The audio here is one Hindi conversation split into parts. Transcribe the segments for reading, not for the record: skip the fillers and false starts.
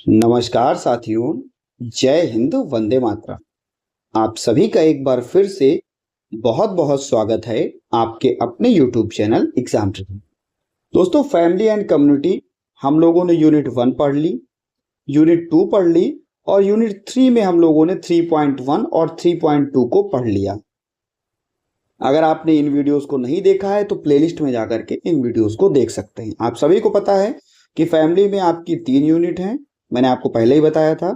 नमस्कार साथियों, जय हिंद, वंदे मातरम। आप सभी का एक बार फिर से बहुत बहुत स्वागत है आपके अपने YouTube चैनल एग्जाम ट्रिक। दोस्तों, फैमिली एंड कम्युनिटी हम लोगों ने यूनिट 1 पढ़ ली, यूनिट 2 पढ़ ली और यूनिट 3 में हम लोगों ने 3.1 और 3.2 को पढ़ लिया। अगर आपने इन वीडियोस को नहीं देखा है तो प्लेलिस्ट में जाकर के इन वीडियोस को देख सकते हैं। आप सभी को पता है कि फैमिली में आपकी 3 यूनिट हैं, मैंने आपको पहले ही बताया था।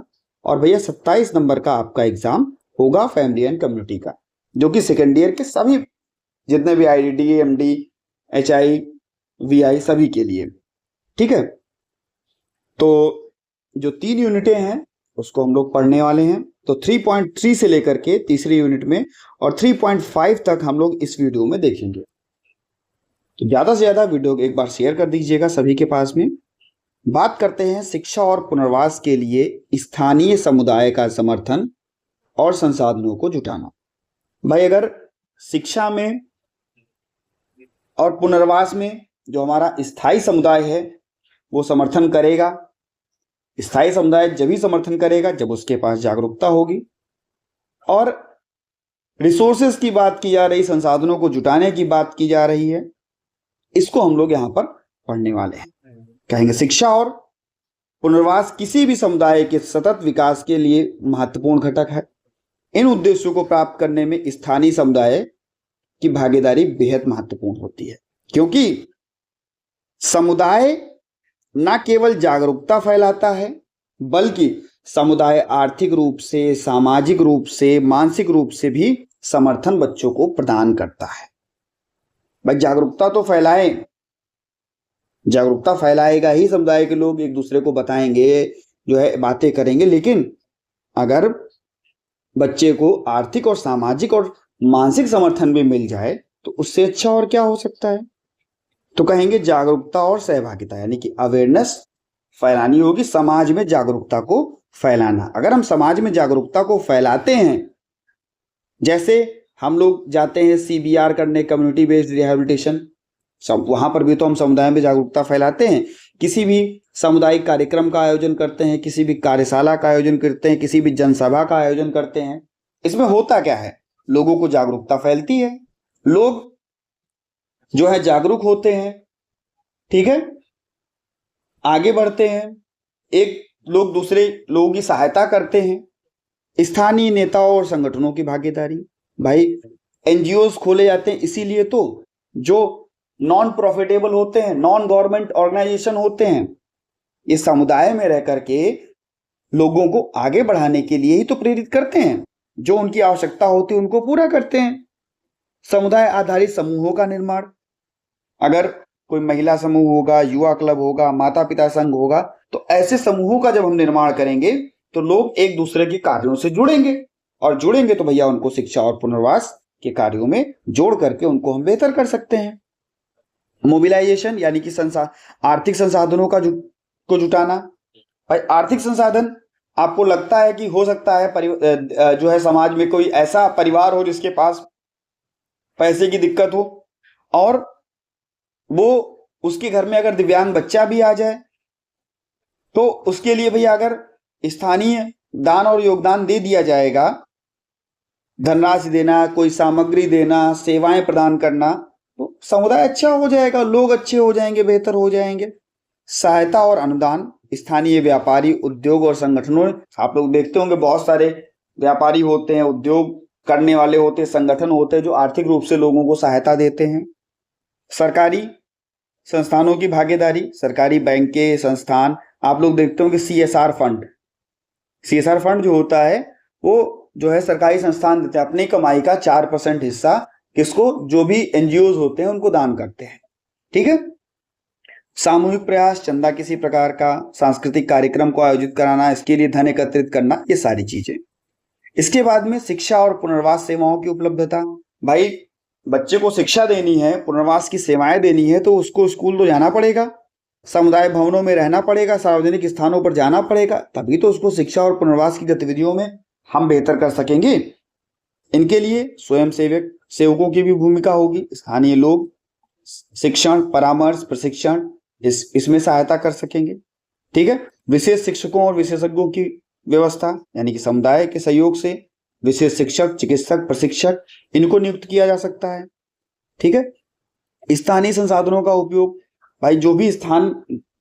और भैया 27 नंबर का आपका एग्जाम होगा फैमिली एंड कम्युनिटी का, जो कि सेकेंड ईयर के सभी जितने भी IDD, MD, HI, VI सभी के लिए, ठीक है। तो जो 3 यूनिटें हैं उसको हम लोग पढ़ने वाले हैं। तो 3.3 से लेकर के तीसरी यूनिट में और 3.5 तक हम लोग इस वीडियो में देखेंगे। तो ज्यादा से ज्यादा वीडियो एक बार शेयर कर दीजिएगा सभी के पास में। बात करते हैं शिक्षा और पुनर्वास के लिए स्थानीय समुदाय का समर्थन और संसाधनों को जुटाना। भाई, अगर शिक्षा में और पुनर्वास में जो हमारा स्थायी समुदाय है वो समर्थन करेगा। स्थायी समुदाय जब ही समर्थन करेगा जब उसके पास जागरूकता होगी। और रिसोर्सेस की बात की जा रही, संसाधनों को जुटाने की बात की जा रही है, इसको हम लोग यहाँ पर पढ़ने वाले हैं। कहेंगे शिक्षा और पुनर्वास किसी भी समुदाय के सतत विकास के लिए महत्वपूर्ण घटक है। इन उद्देश्यों को प्राप्त करने में स्थानीय समुदाय की भागीदारी बेहद महत्वपूर्ण होती है, क्योंकि समुदाय न केवल जागरूकता फैलाता है बल्कि समुदाय आर्थिक रूप से, सामाजिक रूप से, मानसिक रूप से भी समर्थन बच्चों को प्रदान करता है। भाई, जागरूकता तो फैलाए, जागरूकता फैलाएगा ही समुदाय के लोग, एक दूसरे को बताएंगे, जो है बातें करेंगे। लेकिन अगर बच्चे को आर्थिक और सामाजिक और मानसिक समर्थन भी मिल जाए तो उससे अच्छा और क्या हो सकता है। तो कहेंगे जागरूकता और सहभागिता, यानी कि अवेयरनेस फैलानी होगी, समाज में जागरूकता को फैलाना। अगर हम समाज में जागरूकता को फैलाते हैं, जैसे हम लोग जाते हैं CBR करने, कम्युनिटी बेस्ड रिहैबिलिटेशन, सब वहां पर भी तो हम समुदाय में जागरूकता फैलाते हैं। किसी भी सामुदायिक कार्यक्रम का आयोजन करते हैं, किसी भी कार्यशाला का आयोजन करते हैं, किसी भी जनसभा का आयोजन करते हैं, इसमें होता क्या है, लोगों को जागरूकता फैलती है, लोग जो है जागरूक होते हैं, ठीक है, आगे बढ़ते हैं, एक लोग दूसरे लोगों की सहायता करते हैं। स्थानीय नेताओं और संगठनों की भागीदारी, भाई NGOs खोले जाते हैं इसीलिए तो, जो नॉन प्रॉफिटेबल होते हैं, नॉन गवर्नमेंट ऑर्गेनाइजेशन होते हैं, ये समुदाय में रह करके लोगों को आगे बढ़ाने के लिए ही तो प्रेरित करते हैं, जो उनकी आवश्यकता होती है उनको पूरा करते हैं। समुदाय आधारित समूहों का निर्माण, अगर कोई महिला समूह होगा, युवा क्लब होगा, माता पिता संघ होगा, तो ऐसे समूहों का जब हम निर्माण करेंगे तो लोग एक दूसरे के कार्यों से जुड़ेंगे, और जुड़ेंगे तो भैया उनको शिक्षा और पुनर्वास के कार्यों में जोड़ करके उनको हम बेहतर कर सकते हैं। मोबिलाइजेशन, यानी कि आर्थिक संसाधनों का को जुटाना। भाई, आर्थिक संसाधन आपको लगता है कि हो सकता है जो है समाज में कोई ऐसा परिवार हो जिसके पास पैसे की दिक्कत हो, और वो उसके घर में अगर दिव्यांग बच्चा भी आ जाए तो उसके लिए भैया अगर स्थानीय दान और योगदान दे दिया जाएगा, धनराशि देना, कोई सामग्री देना, सेवाएं प्रदान करना, तो समुदाय अच्छा हो जाएगा, लोग अच्छे हो जाएंगे, बेहतर हो जाएंगे। सहायता और अनुदान, स्थानीय व्यापारी, उद्योग और संगठनों, आप लोग देखते होंगे बहुत सारे व्यापारी होते हैं, उद्योग करने वाले होते हैं, संगठन होते हैं जो आर्थिक रूप से लोगों को सहायता देते हैं। सरकारी संस्थानों की भागीदारी, सरकारी बैंकें, संस्थान, आप लोग देखते होंगे CSR फंड, CSR फंड जो होता है वो जो है सरकारी संस्थान देते हैं, अपनी कमाई का 4% हिस्सा किसको, जो भी NGOs होते हैं उनको दान करते हैं, ठीक है। सामूहिक प्रयास, चंदा किसी प्रकार का, सांस्कृतिक कार्यक्रम को आयोजित कराना, इसके लिए धन एकत्रित करना, ये सारी चीजें। इसके बाद में शिक्षा और पुनर्वास सेवाओं की उपलब्धता। भाई, बच्चे को शिक्षा देनी है, पुनर्वास की सेवाएं देनी है तो उसको स्कूल तो जाना पड़ेगा, समुदाय भवनों में रहना पड़ेगा, सार्वजनिक स्थानों पर जाना पड़ेगा, तभी तो उसको शिक्षा और पुनर्वास की गतिविधियों में हम बेहतर कर सकेंगे। इनके लिए स्वयं सेवकों की भी भूमिका होगी। स्थानीय लोग शिक्षण, परामर्श, प्रशिक्षण इसमें सहायता कर सकेंगे। ठीक है। विशेष शिक्षकों और विशेषज्ञों की व्यवस्था, यानी कि समुदाय के सहयोग से विशेष शिक्षक, चिकित्सक, प्रशिक्षक इनको नियुक्त किया जा सकता है। ठीक है। स्थानीय संसाधनों का उपयोग, भाई जो भी स्थान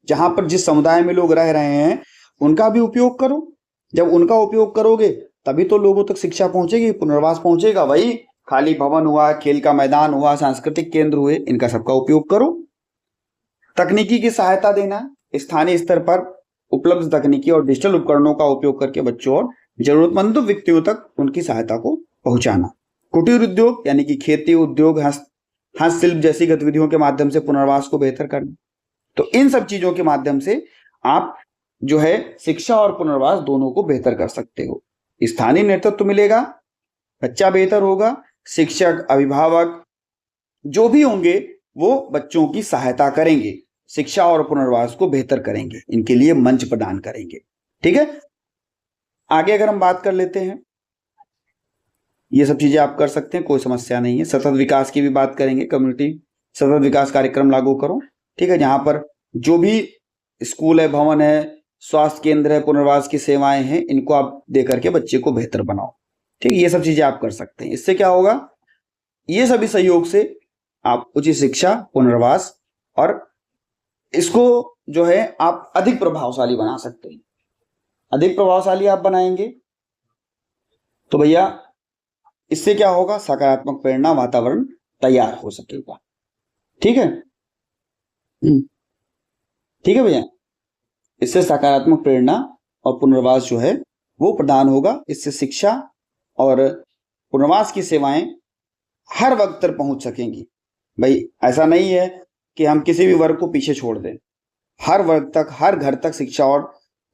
जहां पर जिस समुदाय में लोग रह रहे हैं उनका भी उपयोग करो। जब उनका उपयोग करोगे तभी तो लोगों तक शिक्षा पहुंचेगी, पुनर्वास पहुंचेगा। भाई खाली भवन हुआ, खेल का मैदान हुआ, सांस्कृतिक केंद्र हुए, इनका सबका उपयोग करो। तकनीकी की सहायता देना, स्थानीय स्तर पर उपलब्ध तकनीकी और डिजिटल उपकरणों का उपयोग करके बच्चों और जरूरतमंद व्यक्तियों तक उनकी सहायता को पहुंचाना। कुटीर उद्योग यानी कि खेती उद्योग, हस्तशिल्प जैसी गतिविधियों के माध्यम से पुनर्वास को बेहतर करना। तो इन सब चीजों के माध्यम से आप जो है शिक्षा और पुनर्वास दोनों को बेहतर कर सकते हो। स्थानीय नेतृत्व मिलेगा, बच्चा बेहतर होगा, शिक्षक, अभिभावक जो भी होंगे वो बच्चों की सहायता करेंगे, शिक्षा और पुनर्वास को बेहतर करेंगे, इनके लिए मंच प्रदान करेंगे। ठीक है। आगे अगर हम बात कर लेते हैं, ये सब चीजें आप कर सकते हैं, कोई समस्या नहीं है। सतत विकास की भी बात करेंगे, कम्युनिटी सतत विकास कार्यक्रम लागू करो। ठीक है। जहां पर जो भी स्कूल है, भवन है, स्वास्थ्य केंद्र है, पुनर्वास की सेवाएं हैं, इनको आप दे करके बच्चे को बेहतर बनाओ। ठीक है। ये सब चीजें आप कर सकते हैं। इससे क्या होगा, ये सभी सहयोग से आप उचित शिक्षा, पुनर्वास और इसको जो है आप अधिक प्रभावशाली बना सकते हैं। अधिक प्रभावशाली आप बनाएंगे तो भैया इससे क्या होगा, सकारात्मक प्रेरणा वातावरण तैयार हो सकेगा। ठीक है। ठीक है भैया, इससे सकारात्मक प्रेरणा और पुनर्वास जो है वो प्रदान होगा। इससे शिक्षा और पुनर्वास की सेवाएं हर वक्त तक पहुंच सकेंगी। भाई ऐसा नहीं है कि हम किसी भी वर्ग को पीछे छोड़ दें, हर वर्ग तक, हर घर तक शिक्षा और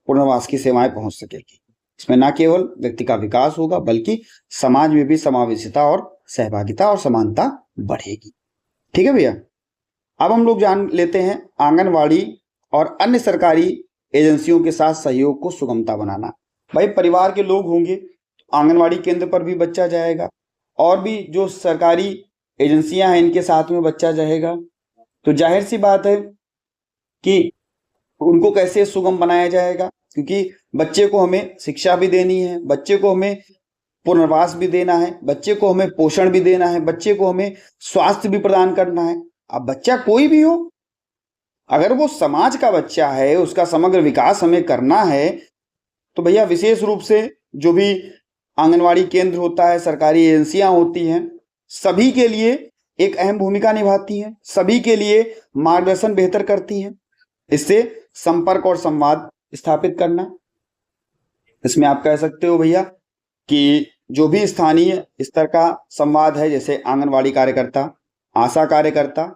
पुनर्वास की सेवाएं पहुंच सकेगी। इसमें न केवल व्यक्ति का विकास होगा बल्कि समाज में भी समावेशिता और सहभागिता और समानता बढ़ेगी। ठीक है भैया। अब हम लोग जान लेते हैं आंगनवाड़ी और अन्य सरकारी एजेंसियों के साथ सहयोग को सुगमता बनाना। भाई परिवार के लोग होंगे, आंगनवाड़ी केंद्र पर भी बच्चा जाएगा और भी जो सरकारी एजेंसियां हैं इनके साथ में बच्चा जाएगा, तो जाहिर सी बात है कि उनको कैसे सुगम बनाया जाएगा, क्योंकि बच्चे को हमें शिक्षा भी देनी है, बच्चे को हमें पुनर्वास भी देना है, बच्चे को हमें पोषण भी देना है, बच्चे को हमें स्वास्थ्य भी प्रदान करना है। अब बच्चा कोई भी हो, अगर वो समाज का बच्चा है, उसका समग्र विकास हमें करना है, तो भैया विशेष रूप से जो भी आंगनवाड़ी केंद्र होता है, सरकारी एजेंसियां होती हैं, सभी के लिए एक अहम भूमिका निभाती हैं, सभी के लिए मार्गदर्शन बेहतर करती हैं। इससे संपर्क और संवाद स्थापित करना, इसमें आप कह सकते हो भैया कि जो भी स्थानीय स्तर का संवाद है, जैसे आंगनवाड़ी कार्यकर्ता, आशा कार्यकर्ता,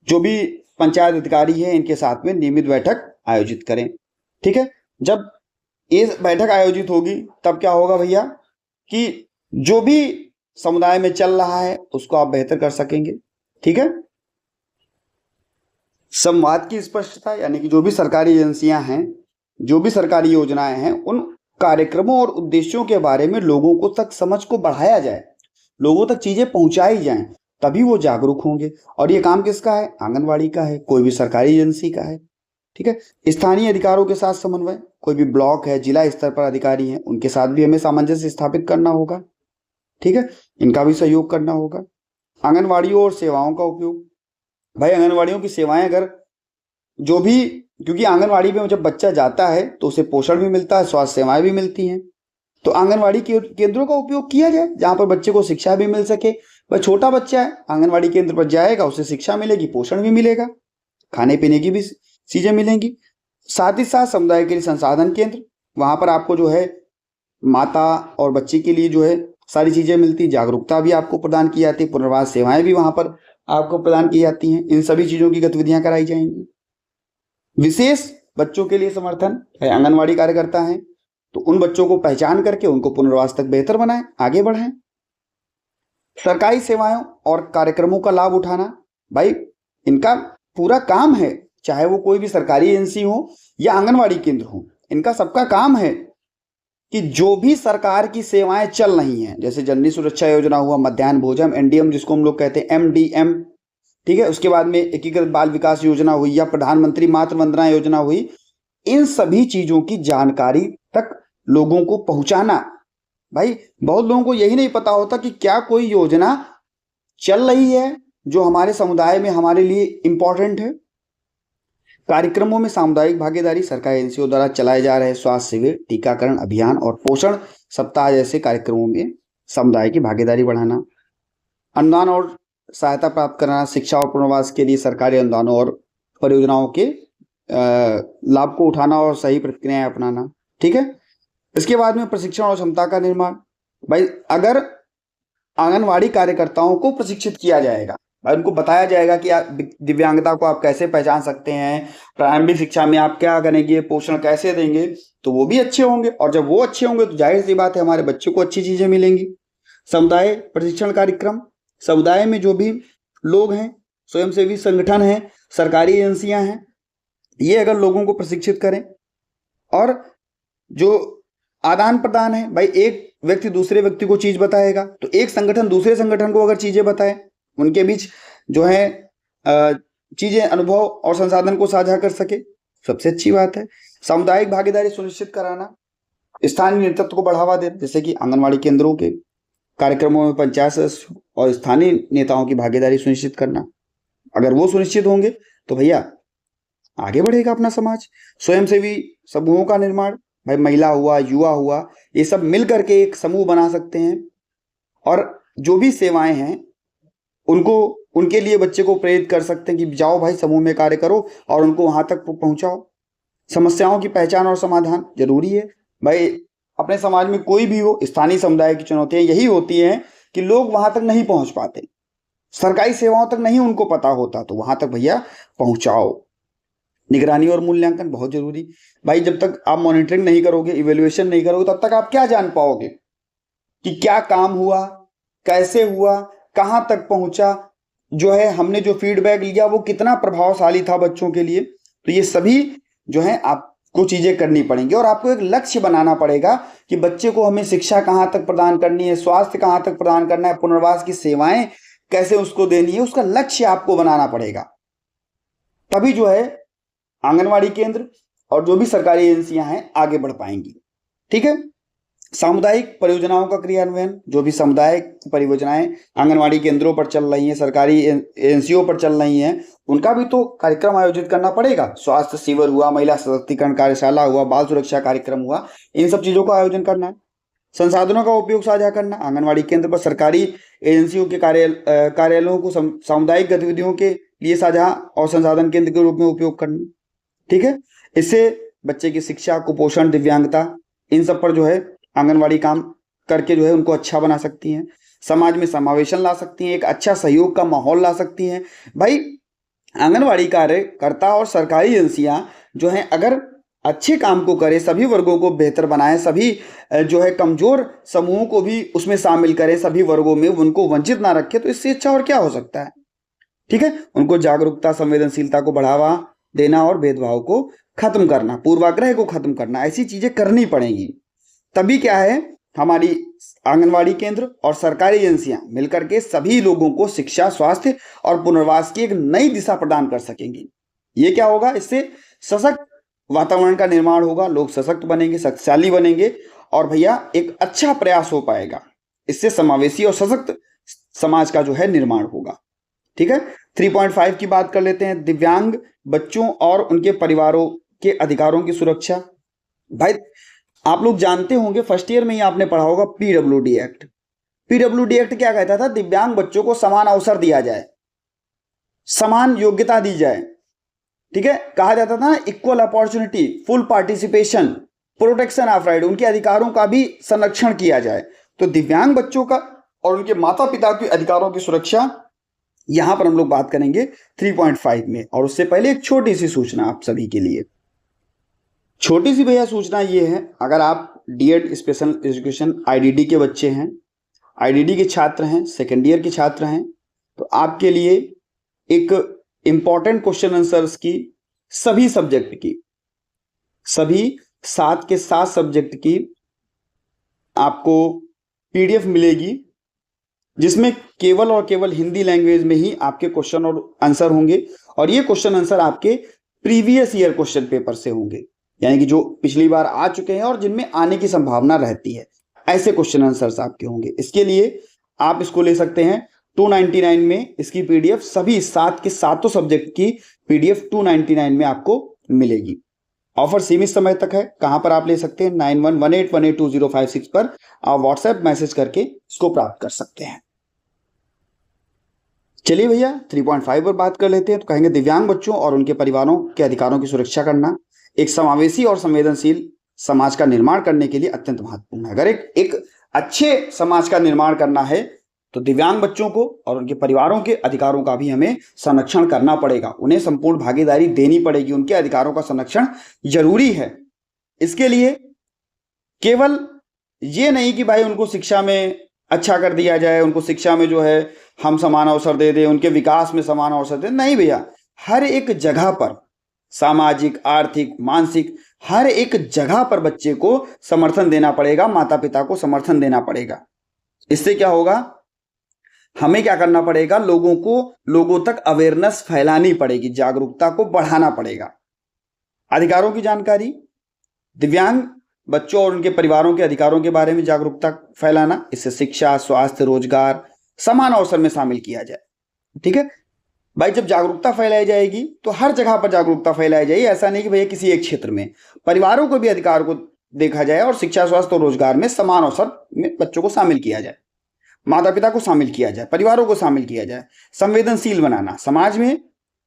जो भी पंचायत अधिकारी है, इनके साथ में नियमित बैठक आयोजित करें। ठीक है। जब ये बैठक आयोजित होगी तब क्या होगा भैया कि जो भी समुदाय में चल रहा है उसको आप बेहतर कर सकेंगे। ठीक है। संवाद की स्पष्टता, यानी कि जो भी सरकारी एजेंसियां हैं, जो भी सरकारी योजनाएं हैं, उन कार्यक्रमों और उद्देश्यों के बारे में लोगों को तक समझ को बढ़ाया जाए, लोगों तक चीजें पहुंचाई जाएं, तभी वो जागरूक होंगे। और ये काम किसका है, आंगनवाड़ी का है, कोई भी सरकारी एजेंसी का है। ठीक है। स्थानीय अधिकारों के साथ समन्वय, कोई भी ब्लॉक है, जिला स्तर पर अधिकारी हैं, उनके साथ भी हमें सामंजस्य स्थापित करना होगा। ठीक है। इनका भी सहयोग करना होगा। आंगनवाड़ियों और सेवाओं का उपयोग, भाई आंगनवाड़ियों की सेवाएं अगर जो भी, क्योंकि आंगनवाड़ी में जब बच्चा जाता है तो उसे पोषण भी मिलता है, स्वास्थ्य सेवाएं भी मिलती हैं, तो आंगनवाड़ी केंद्रों का उपयोग किया जाए जहां पर बच्चे को शिक्षा भी मिल सके। भाई छोटा बच्चा है, आंगनवाड़ी केंद्र पर जाएगा, उसे शिक्षा मिलेगी, पोषण भी मिलेगा, खाने पीने की भी चीजें मिलेंगी। साथ ही साथ समुदाय के लिए संसाधन केंद्र, वहां पर आपको जो है माता और बच्चे के लिए जो है सारी चीजें मिलती, जागरूकता भी आपको प्रदान की जाती है, पुनर्वास सेवाएं भी वहां पर आपको प्रदान की जाती हैं। इन सभी चीजों की गतिविधियां कराई जाएंगी। विशेष बच्चों के लिए समर्थन, आंगनवाड़ी कार्यकर्ता हैं तो उन बच्चों को पहचान करके उनको पुनर्वास तक बेहतर बनाएं, आगे बढ़ाएं। सरकारी सेवाओं और कार्यक्रमों का लाभ उठाना, भाई इनका पूरा काम है, चाहे वो कोई भी सरकारी एजेंसी हो या आंगनवाड़ी केंद्र हो, इनका सबका काम है कि जो भी सरकार की सेवाएं चल रही हैं, जैसे जननी सुरक्षा योजना हुआ, मध्याह्न भोजन, एनडीएम जिसको हम लोग कहते हैं, एमडीएम, ठीक है, उसके बाद में एकीकृत बाल विकास योजना हुई या प्रधानमंत्री मातृ वंदना योजना हुई, इन सभी चीजों की जानकारी तक लोगों को पहुंचाना। भाई बहुत लोगों को यही नहीं पता होता कि क्या कोई योजना चल रही है जो हमारे समुदाय में हमारे लिए इंपॉर्टेंट है। कार्यक्रमों में सामुदायिक भागीदारी, सरकारी एजेंसियों द्वारा चलाए जा रहे स्वास्थ्य शिविर, टीकाकरण अभियान और पोषण सप्ताह जैसे कार्यक्रमों में समुदाय की भागीदारी बढ़ाना। अनुदान और सहायता प्राप्त करना, शिक्षा और पुनर्वास के लिए सरकारी अनुदानों और परियोजनाओं के लाभ को उठाना और सही प्रतिक्रियाएं अपनाना। ठीक है। इसके बाद में प्रशिक्षण और क्षमता का निर्माण। भाई अगर आंगनवाड़ी कार्यकर्ताओं को प्रशिक्षित किया जाएगा, भाई उनको बताया जाएगा कि दिव्यांगता को आप कैसे पहचान सकते हैं, प्रारंभिक शिक्षा में आप क्या करेंगे, पोषण कैसे देंगे, तो वो भी अच्छे होंगे। और जब वो अच्छे होंगे तो जाहिर सी बात है हमारे बच्चों को अच्छी चीजें मिलेंगी। समुदाय प्रशिक्षण कार्यक्रम, समुदाय में जो भी लोग हैं, स्वयंसेवी संगठन हैं, सरकारी एजेंसियां हैं, ये अगर लोगों को प्रशिक्षित करें और जो आदान प्रदान है, भाई एक व्यक्ति दूसरे व्यक्ति को चीज बताएगा तो एक संगठन दूसरे संगठन को अगर चीजें बताए, उनके बीच जो है चीजें, अनुभव और संसाधन को साझा कर सके, सबसे अच्छी बात है। सामुदायिक भागीदारी सुनिश्चित कराना, स्थानीय नेतृत्व को बढ़ावा देना, जैसे कि आंगनवाड़ी केंद्रों के कार्यक्रमों में पंचायत सदस्यों और स्थानीय नेताओं की भागीदारी सुनिश्चित करना। अगर वो सुनिश्चित होंगे तो भैया आगे बढ़ेगा अपना समाज। स्वयंसेवी समूहों का निर्माण, भाई महिला हुआ, युवा हुआ, ये सब मिल करके एक समूह बना सकते हैं और जो भी सेवाएं हैं उनको, उनके लिए बच्चे को प्रेरित कर सकते हैं कि जाओ भाई समूह में कार्य करो और उनको वहां तक पहुंचाओ। समस्याओं की पहचान और समाधान जरूरी है। भाई अपने समाज में कोई भी हो, स्थानीय समुदाय की चुनौतियां यही होती हैं कि लोग वहां तक नहीं पहुंच पाते, सरकारी सेवाओं तक नहीं उनको पता होता, तो वहां तक भैया पहुंचाओ। निगरानी और मूल्यांकन बहुत जरूरी। भाई जब तक आप मॉनिटरिंग नहीं करोगे, इवेल्युएशन नहीं करोगे, तब तक आप क्या जान पाओगे कि क्या काम हुआ, कैसे हुआ, कहां तक पहुंचा, जो है हमने जो फीडबैक लिया वो कितना प्रभावशाली था बच्चों के लिए। तो ये सभी जो है आपको चीजें करनी पड़ेंगी और आपको एक लक्ष्य बनाना पड़ेगा कि बच्चे को हमें शिक्षा कहां तक प्रदान करनी है, स्वास्थ्य कहां तक प्रदान करना है, पुनर्वास की सेवाएं कैसे उसको देनी है, उसका लक्ष्य आपको बनाना पड़ेगा। तभी जो है आंगनवाड़ी केंद्र और जो भी सरकारी एजेंसियां हैं आगे बढ़ पाएंगी। ठीक है। सामुदायिक परियोजनाओं का क्रियान्वयन, जो भी सामुदायिक परियोजनाएं आंगनवाड़ी केंद्रों पर चल रही हैं, सरकारी एजेंसियों पर चल रही हैं, उनका भी तो कार्यक्रम आयोजित करना पड़ेगा। स्वास्थ्य शिविर हुआ, महिला सशक्तिकरण कार्यशाला हुआ, बाल सुरक्षा कार्यक्रम हुआ, इन सब चीजों का आयोजन करना है। संसाधनों का उपयोग साझा करना, आंगनवाड़ी केंद्र पर सरकारी एजेंसियों के कार्यालयों को सामुदायिक गतिविधियों के लिए साझा और संसाधन केंद्र के रूप में उपयोग करना। ठीक है। इससे बच्चे की शिक्षा, कुपोषण, दिव्यांगता, इन सब पर जो है आंगनवाड़ी काम करके जो है उनको अच्छा बना सकती हैं, समाज में समावेशन ला सकती हैं, एक अच्छा सहयोग का माहौल ला सकती हैं। भाई आंगनवाड़ी कार्यकर्ता और सरकारी एजेंसियां जो हैं अगर अच्छे काम को करें, सभी वर्गों को बेहतर बनाएं, सभी जो है कमजोर समूहों को भी उसमें शामिल करें, सभी वर्गों में उनको वंचित ना रखें, तो इससे अच्छा और क्या हो सकता है। ठीक है। उनको जागरूकता, संवेदनशीलता को बढ़ावा देना और भेदभाव को खत्म करना, पूर्वाग्रह को खत्म करना, ऐसी चीजें करनी पड़ेंगी। तभी क्या है, हमारी आंगनवाड़ी केंद्र और सरकारी एजेंसियां मिलकर के सभी लोगों को शिक्षा, स्वास्थ्य और पुनर्वास की एक नई दिशा प्रदान कर सकेंगी। ये क्या होगा, इससे सशक्त वातावरण का निर्माण होगा, लोग सशक्त बनेंगे, शक्तिशाली बनेंगे और भैया एक अच्छा प्रयास हो पाएगा। इससे समावेशी और सशक्त समाज का जो है निर्माण होगा। ठीक है। 3.5 की बात कर लेते हैं, दिव्यांग बच्चों और उनके परिवारों के अधिकारों की सुरक्षा। भाई आप लोग जानते होंगे, फर्स्ट ईयर में ही आपने पढ़ा होगा पीडब्ल्यूडी एक्ट। पीडब्ल्यूडी एक्ट क्या कहता था, दिव्यांग बच्चों को समान अवसर दिया जाए, समान योग्यता दी जाए। ठीक है। कहा जाता था equal opportunity, full participation, protection of right, उनके अधिकारों का भी संरक्षण किया जाए। तो दिव्यांग बच्चों का और उनके माता पिता के अधिकारों की सुरक्षा यहां पर हम लोग बात करेंगे 3.5 में। और उससे पहले एक छोटी सी सूचना आप सभी के लिए, छोटी सी भैया सूचना ये है, अगर आप डीएड स्पेशल एजुकेशन आईडीडी के बच्चे हैं, आईडीडी के छात्र हैं, सेकेंड ईयर के छात्र हैं, तो आपके लिए एक इंपॉर्टेंट क्वेश्चन आंसर्स की सभी सब्जेक्ट की, सभी 7 के 7 सब्जेक्ट की आपको पीडीएफ मिलेगी, जिसमें केवल और केवल हिंदी लैंग्वेज में ही आपके क्वेश्चन और आंसर होंगे। और ये क्वेश्चन आंसर आपके प्रीवियस ईयर क्वेश्चन पेपर से होंगे। यानी कि जो पिछली बार आ चुके हैं और जिनमें आने की संभावना रहती है, ऐसे क्वेश्चन आंसर्स आपके होंगे। इसके लिए आप इसको ले सकते हैं 299 में, इसकी पीडीएफ सभी 7 के 7 सब्जेक्ट की पीडीएफ 299 में आपको मिलेगी। ऑफर सीमित समय तक है। कहां पर आप ले सकते हैं? 9118182056 पर आप व्हाट्सएप मैसेज करके इसको प्राप्त कर सकते हैं। चलिए भैया 3.5 पर बात कर लेते हैं। तो कहेंगे दिव्यांग बच्चों और उनके परिवारों के अधिकारों की सुरक्षा करना एक समावेशी और संवेदनशील समाज का निर्माण करने के लिए अत्यंत महत्वपूर्ण है। अगर एक अच्छे समाज का निर्माण करना है तो दिव्यांग बच्चों को और उनके परिवारों के अधिकारों का भी हमें संरक्षण करना पड़ेगा, उन्हें संपूर्ण भागीदारी देनी पड़ेगी, उनके अधिकारों का संरक्षण जरूरी है। इसके लिए केवल ये नहीं कि भाई उनको शिक्षा में अच्छा कर दिया जाए, उनको शिक्षा में जो है हम समान अवसर दे दें, उनके विकास में समान अवसर दे, नहीं भैया, हर एक जगह पर सामाजिक, आर्थिक, मानसिक हर एक जगह पर बच्चे को समर्थन देना पड़ेगा, माता पिता को समर्थन देना पड़ेगा। इससे क्या होगा? हमें क्या करना पड़ेगा? लोगों तक अवेयरनेस फैलानी पड़ेगी, जागरूकता को बढ़ाना पड़ेगा। अधिकारों की जानकारी, दिव्यांग बच्चों और उनके परिवारों के अधिकारों के बारे में जागरूकता फैलाना, इससे शिक्षा, स्वास्थ्य, रोजगार समान अवसर में शामिल किया जाए। ठीक है भाई, जब जागरूकता फैलाई जाएगी तो हर जगह पर जागरूकता फैलाई जाएगी। ऐसा नहीं कि भैया किसी एक क्षेत्र में, परिवारों को भी अधिकार को देखा जाए और शिक्षा, स्वास्थ्य और रोजगार में समान अवसर में बच्चों को शामिल किया जाए, माता पिता को शामिल किया जाए, परिवारों को शामिल किया जाए। संवेदनशील बनाना, समाज में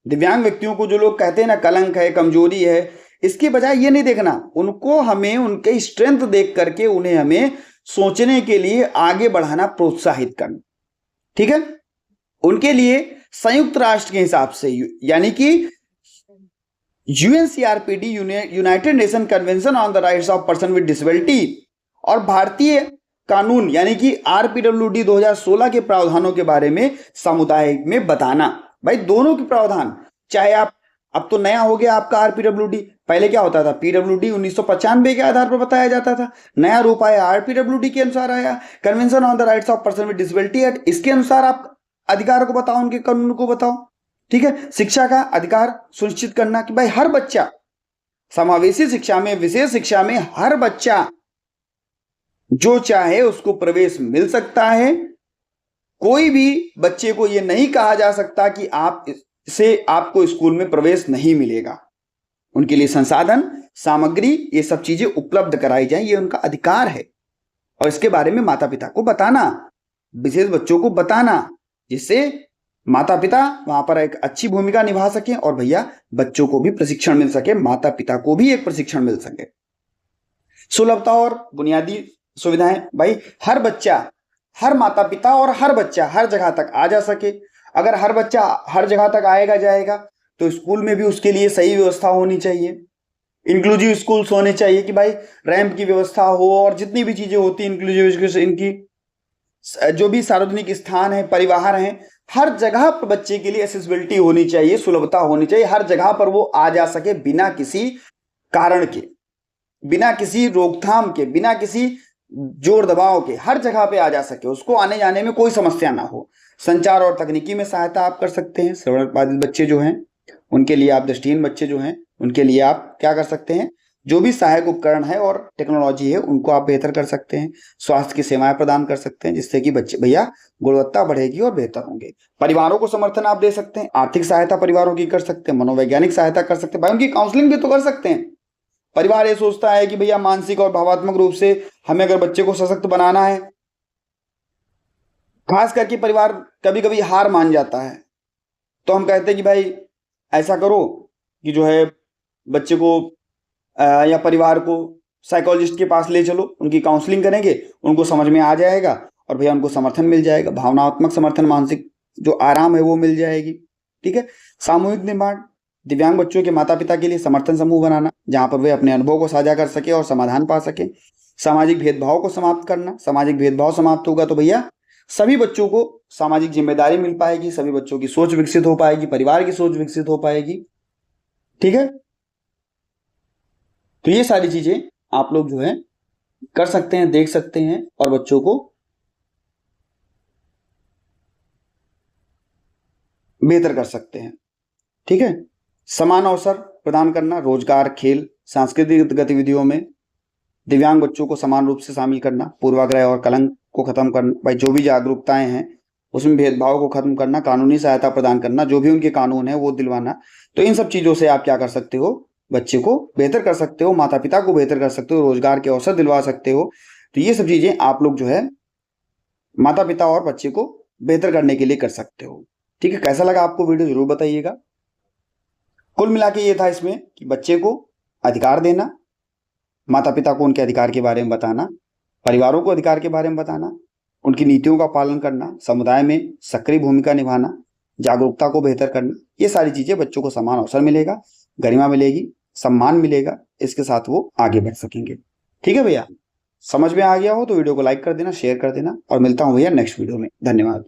दिव्यांग व्यक्तियों को जो लोग कहते हैं ना कलंक है, कमजोरी है, इसके बजाय ये नहीं देखना, उनको हमें उनके स्ट्रेंथ देख करके उन्हें हमें सोचने के लिए आगे बढ़ाना, प्रोत्साहित करना। ठीक है, उनके लिए संयुक्त राष्ट्र के हिसाब से यानी कि UNCRPD, united nation convention on the rights of person with disability और भारतीय कानून यानी कि आरपीडब्ल्यूडी 2016 के प्रावधानों के बारे में सामुदायिक में बताना। भाई दोनों के प्रावधान, चाहे आप, अब तो नया हो गया आपका आरपीडब्ल्यूडी, पहले क्या होता था? पीडब्ल्यूडी 1995 के आधार पर बताया जाता था, नया रूप आया, आरपीडब्ल्यूडी के अनुसार आया, convention on the rights of person with disability act, इसके अनुसार आप अधिकार को बताओ, उनके कानून को बताओ। ठीक है, शिक्षा का अधिकार सुनिश्चित करना कि भाई हर बच्चा, समावेशी शिक्षा में, विशेष शिक्षा में हर बच्चा जो चाहे उसको प्रवेश मिल सकता है। कोई भी बच्चे को यह नहीं कहा जा सकता कि आपको स्कूल में प्रवेश नहीं मिलेगा। उनके लिए संसाधन, सामग्री, ये सब चीजें उपलब्ध कराई जाए, ये उनका अधिकार है। और इसके बारे में माता पिता को बताना, विशेष बच्चों को बताना, जिससे माता पिता वहां पर एक अच्छी भूमिका निभा सके और भैया बच्चों को भी प्रशिक्षण मिल सके, माता पिता को भी एक प्रशिक्षण मिल सके। सुलभता और बुनियादी सुविधाएं, भाई हर बच्चा, हर माता पिता और हर बच्चा हर जगह तक आ जा सके। अगर हर बच्चा हर जगह तक आएगा जाएगा तो स्कूल में भी उसके लिए सही व्यवस्था होनी चाहिए, इंक्लूसिव स्कूल्स होने चाहिए कि भाई रैंप की व्यवस्था हो और जितनी भी चीजें होती हैं इंक्लूसिव, इनकी जो भी सार्वजनिक स्थान है, परिवहन है, हर जगह पर बच्चे के लिए एक्सेसिबिलिटी होनी चाहिए, सुलभता होनी चाहिए, हर जगह पर वो आ जा सके बिना किसी कारण के, बिना किसी रोकथाम के, बिना किसी जोर दबाव के, हर जगह पे आ जा सके, उसको आने जाने में कोई समस्या ना हो। संचार और तकनीकी में सहायता आप कर सकते हैं। श्रवण बाधित बच्चे जो हैं उनके लिए आप, दृष्टिहीन बच्चे जो हैं उनके लिए आप क्या कर सकते हैं? जो भी सहायक उपकरण है और टेक्नोलॉजी है उनको आप बेहतर कर सकते हैं। स्वास्थ्य की सेवाएं प्रदान कर सकते हैं जिससे कि बच्चे भैया गुणवत्ता बढ़ेगी और बेहतर होंगे। परिवारों को समर्थन आप दे सकते हैं, आर्थिक सहायता परिवारों की कर सकते हैं, मनोवैज्ञानिक सहायता कर सकते हैं, भाई उनकी काउंसलिंग भी तो कर सकते हैं। परिवार ये सोचता है कि भैया मानसिक और भावात्मक रूप से हमें अगर बच्चे को सशक्त बनाना है, खास करके परिवार कभी कभी हार मान जाता है, तो हम कहते हैं कि भाई ऐसा करो कि जो है बच्चे को या परिवार को साइकोलॉजिस्ट के पास ले चलो, उनकी काउंसलिंग करेंगे, उनको समझ में आ जाएगा और भैया उनको समर्थन मिल जाएगा, भावनात्मक समर्थन, मानसिक जो आराम है वो मिल जाएगी। ठीक है, सामूहिक निर्माण, दिव्यांग बच्चों के माता पिता के लिए समर्थन समूह बनाना जहां पर वे अपने अनुभव को साझा कर सके और समाधान पा सके। सामाजिक भेदभाव को समाप्त करना, सामाजिक भेदभाव समाप्त होगा तो भैया सभी बच्चों को सामाजिक जिम्मेदारी मिल पाएगी, सभी बच्चों की सोच विकसित हो पाएगी, परिवार की सोच विकसित हो पाएगी। ठीक है, तो ये सारी चीजें आप लोग जो है कर सकते हैं, देख सकते हैं और बच्चों को बेहतर कर सकते हैं। ठीक है, समान अवसर प्रदान करना, रोजगार, खेल, सांस्कृतिक गतिविधियों में दिव्यांग बच्चों को समान रूप से शामिल करना, पूर्वाग्रह और कलंक को खत्म करना, भाई जो भी जागरूकताएं हैं उसमें भेदभाव को खत्म करना, कानूनी सहायता प्रदान करना, जो भी उनके कानून है वो दिलवाना। तो इन सब चीजों से आप क्या कर सकते हो, बच्चे को बेहतर कर सकते हो, माता पिता को बेहतर कर सकते हो, रोजगार के अवसर दिलवा सकते हो। तो ये सब चीजें आप लोग जो है माता पिता और बच्चे को बेहतर करने के लिए कर सकते हो। ठीक है, कैसा लगा आपको वीडियो जरूर बताइएगा। कुल मिला के ये था इसमें कि बच्चे को अधिकार देना, माता पिता को उनके अधिकार के बारे में बताना, परिवारों को अधिकार के बारे में बताना, उनकी नीतियों का पालन करना, समुदाय में सक्रिय भूमिका निभाना, जागरूकता को बेहतर करना, ये सारी चीजें बच्चों को समान अवसर मिलेगा, गरिमा मिलेगी, सम्मान मिलेगा, इसके साथ वो आगे बढ़ सकेंगे। ठीक है भैया, समझ में आ गया हो तो वीडियो को लाइक कर देना, शेयर कर देना और मिलता हूं भैया नेक्स्ट वीडियो में। धन्यवाद।